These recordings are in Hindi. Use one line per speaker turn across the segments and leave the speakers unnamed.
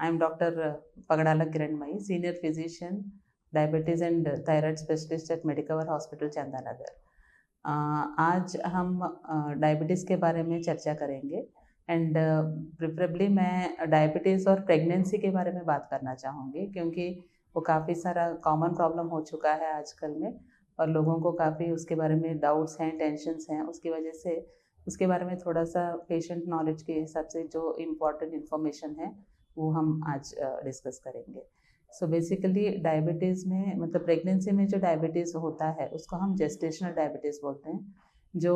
I am Dr. Pagadala Kiranmai, Senior Physician, Diabetes and Thyroid Specialist at Medicover Hospital, Chandanagar. आज हम डायबिटीज़ के बारे में चर्चा करेंगे एंड प्रेफरेबली मैं डायबिटीज़ और प्रेगनेंसी के बारे में बात करना चाहूँगी, क्योंकि वो काफ़ी सारा कॉमन प्रॉब्लम हो चुका है आजकल में और लोगों को काफ़ी उसके बारे में डाउट्स हैं, टेंशन्स हैं। उसकी वजह से उसके बारे में थोड़ा सा पेशेंट नॉलेज के हिसाब से जो इम्पॉर्टेंट इन्फॉर्मेशन है वो हम आज डिस्कस करेंगे। सो बेसिकली डायबिटीज़ में मतलब प्रेगनेंसी में जो डायबिटीज़ होता है उसको हम जेस्टेशनल डायबिटीज़ बोलते हैं, जो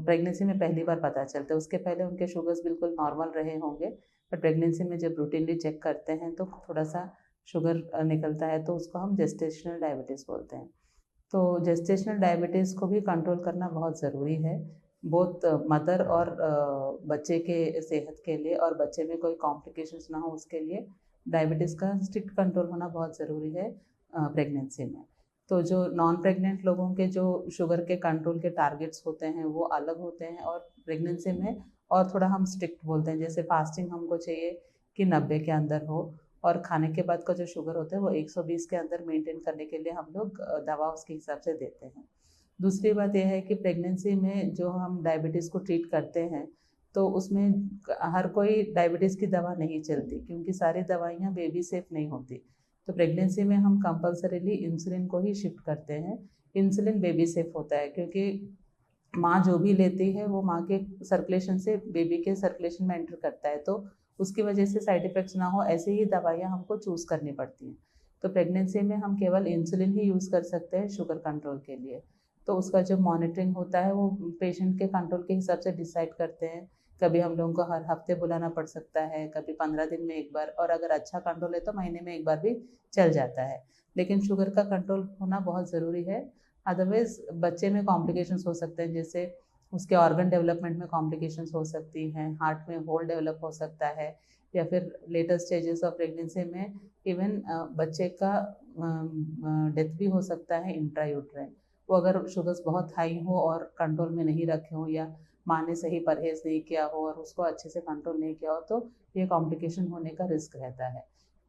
प्रेगनेंसी में पहली बार पता चलता है। उसके पहले उनके शुगर्स बिल्कुल नॉर्मल रहे होंगे, पर प्रेगनेंसी में जब रूटीनली चेक करते हैं तो थोड़ा सा शुगर निकलता है, तो उसको हम जेस्टेशनल डायबिटीज़ बोलते हैं। तो जेस्टेशनल डायबिटीज़ को भी कंट्रोल करना बहुत ज़रूरी है, बोथ मदर और बच्चे के सेहत के लिए, और बच्चे में कोई कॉम्प्लिकेशंस ना हो उसके लिए डायबिटीज़ का स्ट्रिक्ट कंट्रोल होना बहुत ज़रूरी है प्रेगनेंसी में। तो जो नॉन प्रेग्नेंट लोगों के जो शुगर के कंट्रोल के टारगेट्स होते हैं वो अलग होते हैं, और प्रेगनेंसी में और थोड़ा हम स्ट्रिक्ट बोलते हैं। जैसे फास्टिंग हमको चाहिए कि 90 के अंदर हो, और खाने के बाद का जो शुगर होता है वो 120 के अंदर मेंटेन करने के लिए हम लोग दवा उसके हिसाब से देते हैं। दूसरी बात यह है कि प्रेगनेंसी में जो हम डायबिटीज़ को ट्रीट करते हैं तो उसमें हर कोई डायबिटीज़ की दवा नहीं चलती, क्योंकि सारी दवाइयाँ बेबी सेफ नहीं होती। तो प्रेगनेंसी में हम कंपल्सरीली इंसुलिन को ही शिफ्ट करते हैं। इंसुलिन बेबी सेफ होता है, क्योंकि माँ जो भी लेती है वो माँ के सर्कुलेशन से बेबी के सर्कुलेशन में एंटर करता है, तो उसकी वजह से साइड इफ़ेक्ट्स ना हो ऐसे ही दवाइयाँ हमको चूज़ करनी पड़ती हैं। तो प्रेगनेंसी में हम केवल इंसुलिन ही यूज़ कर सकते हैं शुगर कंट्रोल के लिए। तो उसका जो मॉनिटरिंग होता है वो पेशेंट के कंट्रोल के हिसाब से डिसाइड करते हैं। कभी हम लोगों को हर हफ्ते बुलाना पड़ सकता है, कभी 15 दिन में एक बार, और अगर अच्छा कंट्रोल है तो महीने में एक बार भी चल जाता है। लेकिन शुगर का कंट्रोल होना बहुत ज़रूरी है, अदरवाइज़ बच्चे में कॉम्प्लिकेशंस हो सकते हैं। जैसे उसके ऑर्गन डेवलपमेंट में कॉम्प्लिकेशंस हो सकती हैं, हार्ट में होल डेवलप हो सकता है, या फिर लेटर स्टेजेस ऑफ प्रेगनेंसी में इवन बच्चे का डेथ भी हो सकता है इंट्रायूट्राइन। वो अगर शुगर्स बहुत हाई हो और कंट्रोल में नहीं रखे हो, या माँ ने सही परहेज़ नहीं किया हो और उसको अच्छे से कंट्रोल नहीं किया हो, तो ये कॉम्प्लिकेशन होने का रिस्क रहता है।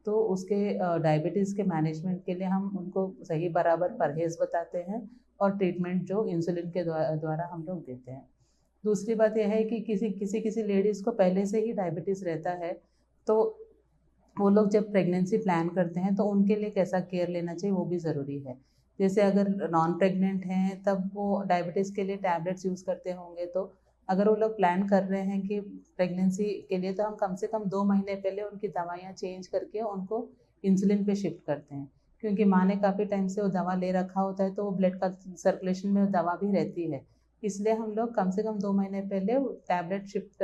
तो उसके डायबिटीज़ के मैनेजमेंट के लिए हम उनको सही बराबर परहेज़ बताते हैं, और ट्रीटमेंट जो इंसुलिन के द्वारा हम लोग देते हैं। दूसरी बात यह है कि किसी लेडीज़ को पहले से ही डायबिटीज़ रहता है, तो वो लोग जब प्रेगनेंसी प्लान करते हैं तो उनके लिए कैसा केयर लेना चाहिए वो भी ज़रूरी है। जैसे अगर नॉन प्रेग्नेंट हैं तब वो डायबिटीज़ के लिए टैबलेट्स यूज़ करते होंगे, तो अगर वो लोग प्लान कर रहे हैं कि प्रेगनेंसी के लिए, तो हम कम से कम 2 महीने पहले उनकी दवाइयाँ चेंज करके उनको इंसुलिन पे शिफ्ट करते हैं। क्योंकि माँ ने काफ़ी टाइम से वो दवा ले रखा होता है, तो वो ब्लड का सर्कुलेशन में दवा भी रहती है। इसलिए हम लोग कम से कम 2 महीने पहले टैबलेट शिफ्ट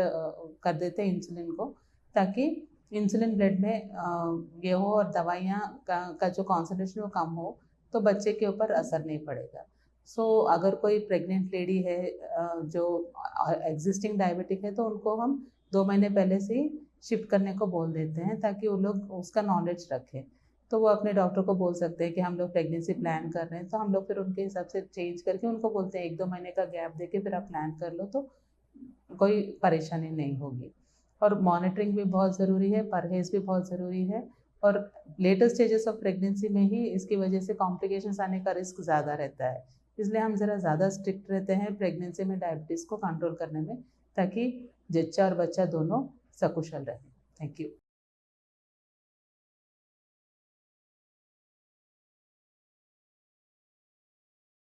कर देते हैं इंसुलिन को, ताकि इंसुलिन ब्लड में ये हो और दवाइयाँ का जो कॉन्सन्ट्रेशन वो कम हो, तो बच्चे के ऊपर असर नहीं पड़ेगा। सो अगर कोई प्रेग्नेंट लेडी है जो एग्जिस्टिंग डायबिटिक है, तो उनको हम 2 महीने पहले से ही शिफ्ट करने को बोल देते हैं, ताकि वो लोग उसका नॉलेज रखें। तो वो अपने डॉक्टर को बोल सकते हैं कि हम लोग प्रेगनेंसी प्लान कर रहे हैं, तो हम लोग फिर उनके हिसाब से चेंज करके उनको बोलते हैं 1-2 महीने का गैप देके फिर आप प्लान कर लो, तो कोई परेशानी नहीं होगी। और मॉनिटरिंग भी बहुत ज़रूरी है, परहेज़ भी बहुत ज़रूरी है, और लेटर स्टेजेस ऑफ प्रेगनेंसी में ही इसकी वजह से कॉम्प्लिकेशंस आने का रिस्क ज़्यादा रहता है। इसलिए हम ज़रा ज़्यादा स्ट्रिक्ट रहते हैं प्रेगनेंसी में डायबिटीज़ को कंट्रोल करने में, ताकि जच्चा और बच्चा दोनों सकुशल रहें। Thank you.